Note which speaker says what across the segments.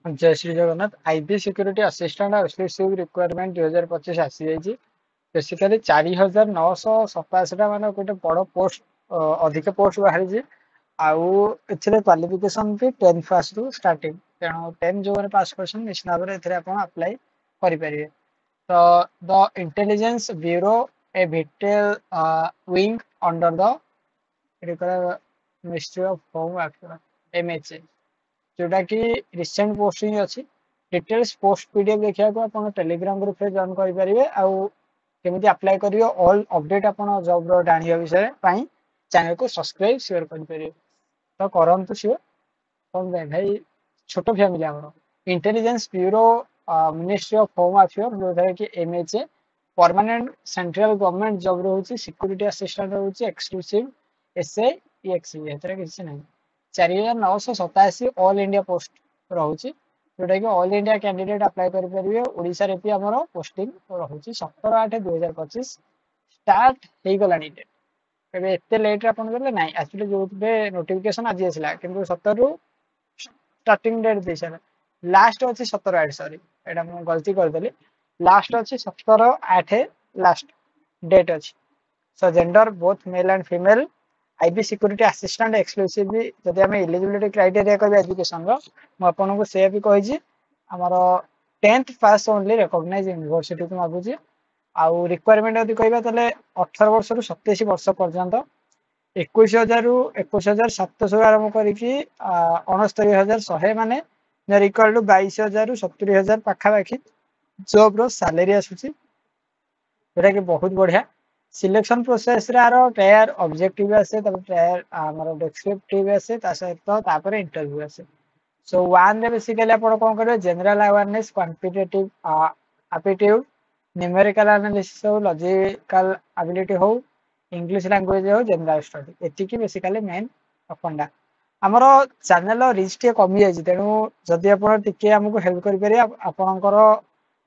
Speaker 1: जय Shri Jagannath IB security assistant exclusive requirement 2025 आसी जाइए बेसिकली 4987 मान गोटे बड़ पोस्ट अधिक पोस्ट बाहरी आउ ए क्वालिफिकेशन भी 10 पास रु स्टार्टिंग तेणु 10 जो पास कर निश्चित भाव में अप्लाई करेंगे तो the intelligence bureau a vital wing under the ministry of home affairs MHA जोटा कि रिसेंट पोस्टिंग अच्छी डिटेल्स पोस्ट पीडीएफ देखा आप टेलीग्राम ग्रुप रे जॉइन करेंगे आउ केमी अप्लाई करेंगे ऑल अपडेट आप जॉब जाना विषय चैनल को सब्सक्राइब शेयर करेंगे तो करंतु सियोर कौन भाई छोट फैमिली आम intelligence bureau ministry of home affair जो कि MHA permanent central government job रोचे सिक्योरिटी असिस्टेंट रोचे एक्सक्लूसिव एसए एक्सए किसी ना 4987 ऑल इंडिया पोस्ट रोचे जोटा कि ऑल इंडिया कैंडिडेट अप्लाई करेंगे ओडिशा रे भी आमर पोस्टिंग रोचे 17/8/2025 स्टार्ट हो गला डेट एत लेट आपले ना एक्चुअली जो नोटिफिकेशन आज आसला कि 17 रु स्टार्टिंग डेट दे सारे लास्ट अच्छे 17/8 सॉरी एटा मु गलती करदेली लास्ट अच्छे 17/8 लास्ट डेट अच्छी सो gender both male and female IB security assistant exclusive जदि आम एलिजिबिलिटी क्राइटेरिया कह एजुकेशन आपको से भी कही आमर 10th पास ओनली रिकॉग्नाइज यूनिवर्सिटी को मागुची आउ रिक्वायरमेंट यदि कहबा ताले 18 वर्ष रु 27 वर्ष पर्यंत 21,000 रु 21,700 आरंभ करिकी 69,100 माने इक्वल टू 22,000 रु 70,000 पाखापाखि जॉब रो सैलरी आसुची जोटा कि बहुत बढ़िया सिलेक्शन प्रोसेस रे आरो ट्रायर ऑब्जेक्टिव आसे तब ट्रायर हमर डिस्क्रिप्टिव आसे ता सहित तापर इंटरव्यू आसे सो वन रे बेसिकली आपण कोन करबे general awareness quantitative aptitude numerical analysis हो लॉजिकल एबिलिटी हो इंग्लिश लैंग्वेज हो जनरल स्टडी एति की बेसिकली मेन फंडा हमर चैनल रीच टे कमी जाय तेणु जदि आपण टिके हमको हेल्प करि पारे आपणकर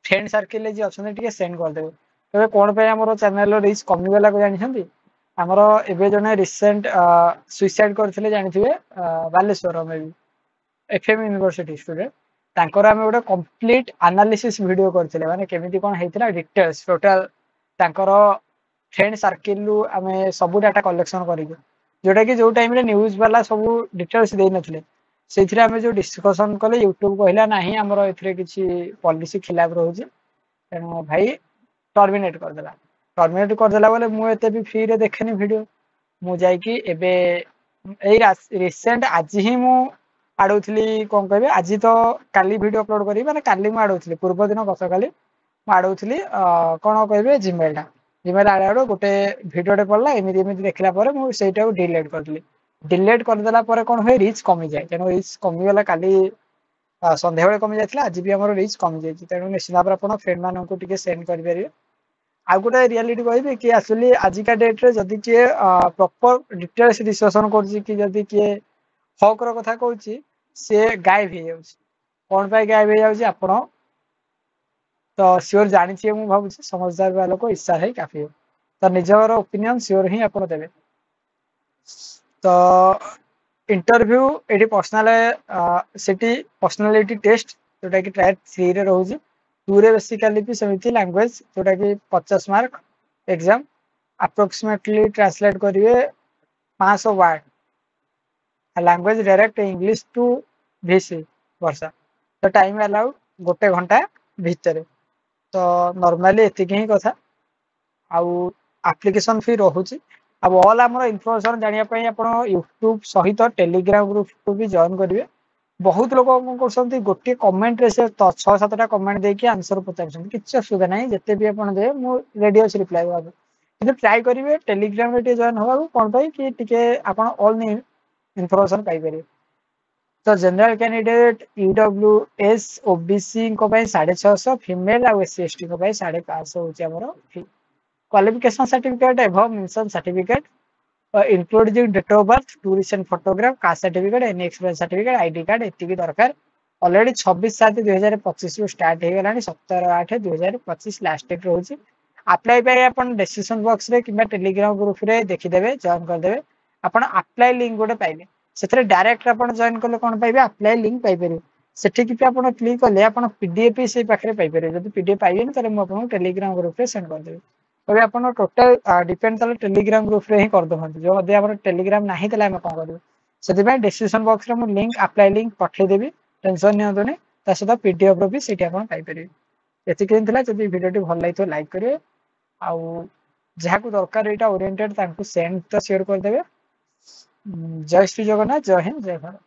Speaker 1: फ्रेंड सर्किल जे अछन टिके सेंड कर देबे तबे कोन पे हमर चैनल रीच कमी गला को जानि छथि हमर एबे जने रिसेंट सुसाइड करथिले जानिथिबे बालेश्वर में भी एफएम यूनिवर्सिटी स्टूडेंट तांकर आमे गोटे कंप्लीट एनालिसिस वीडियो करथिले माने केमिति कोन हेतिला डिटेल्स टोटल तांकर फ्रेंड सर्किल रु आमे सब डाटा कलेक्शन करिके जोटा कि जो टाइम रे न्यूज वाला सब डिटेल्स दे नथिले सेथिरे आमे जो डिस्कशन कले यूट्यूब कहला नाही हमर एथिरे किछि पॉलिसी खिलाफ रहउछि तेनु भाई टर्मिनेट कर देला बोले मु एते भी फ्री रे देखेनी वीडियो मु जाई कि एबे एई रिसेंट आज ही मु आडौथली कोन कहबे आज तो काली वीडियो अपलोड करी माने काली मु आडौथली पूर्व दिन गत काली मु आडौथली कोन कहबे जीमेल आडो गोटे वीडियो पड़ला एमिति एमिति देखला परे मु सेटा को डिलीट कर देला परे कोन होय रीच कमी जाय तेनो रीच कमी गला काली संध्या बेले कमी जायतिला आज भी हमर रीच कमी जाय तेनो निश्चित भाव आपण फ्रेंड मानन को टिके सेंड कर परिबे आ गोटे रियलिटी कहबे कि एक्चुअली आजिका डेट रे जदि के प्रॉपर डिटेल्स डिस्कशन करछि कि जदि के हक रो कथा कहछि से गायब हो जाउछि कोन पाई गायब हो जाउछि आपण तो श्योर जानि छी मु भाबु छी समझदार वाला को इच्छा है काफी हो तो निजर ओपिनियन श्योर ही आपण देबे तो इंटरव्यू एटी पर्सनल सिटी पर्सनालिटी टेस्ट जोटा कि ट्रायल 3 रे रहउछि 2 रे बेसिकली भी समिति लैंग्वेज जोटा कि 50 मार्क एग्जाम अप्रोक्सीमेटली ट्रांसलेट करिवे 500 word language direct English to वीसी वर्षा तो टाइम अलाउ गोटे घंटा भितर तो नॉर्मली एतिक ही कथा आउ एप्लिकेशन फी रोचे अब ऑल आम इनफॉरमेशन जानापी आप यूट्यूब सहित टेलीग्राम ग्रुप को भी जॉइन करेंगे बहुत लोग कर गोटे कमेंट रे से 6-7टा कमेंट देके आंसर पचार किसी असुविधा ना जिते भी आप दे रेडी अच्छे रिप्लाई कि ट्राए करेंगे टेलीग्राम रे जॉइन हवा कौन पाई कि टिके आप ऑल इनफॉरमेशन पाइपर तो general candidate EWS OBC 650 female आ एससी एसटी 550 होची हमर फी क्वालिफिकेशन सर्टिफिकेट एभव mention certificate including date of birth two recent photograph caste certificate any experience certificate ID card एतिकी दरकार ऑलरेडी 26/7/2025 रु स्टार्ट हे गलानी 17/8/2025 लास्ट डेट रहउची अप्लाई पे अपन डिस्क्रिप्शन बॉक्स रे किबा टेलीग्राम ग्रुप रे देखि देबे जॉइन कर देबे अपन अप्लाई लिंक गोटे पाइबे सेथरे डायरेक्ट अपन जॉइन करले कोन पाइबे अप्लाई लिंक पाइ परिबे सेठिक भी आप क्लिक कले आप पीडीएफ से पाखे पाइपर जब पीडीएफ पाइबेनि तो मुझे टेलीग्राम ग्रुप में सेंड करदेवी तभी आप टोटाल डिपेंड ताले टेलीग्राम ग्रुप रे ही कर दो जो टेलीग्राम नहीं कौन करूँ से डिस्क्रिप्शन बॉक्स रे मु लिंक अप्लाई लिंक पठेदेवी टेंशन नियंतुनी सहित पीडीएफ रो भी सीटी आप पाइपर एतिक जब वीडियो भल लगी लाइक करेंगे आउ जहाँ को दरकार यहाँ ओरिएंटेड सेंड तो शेयर करदे जय श्री जगन्नाथ जय हिंद जय भारत।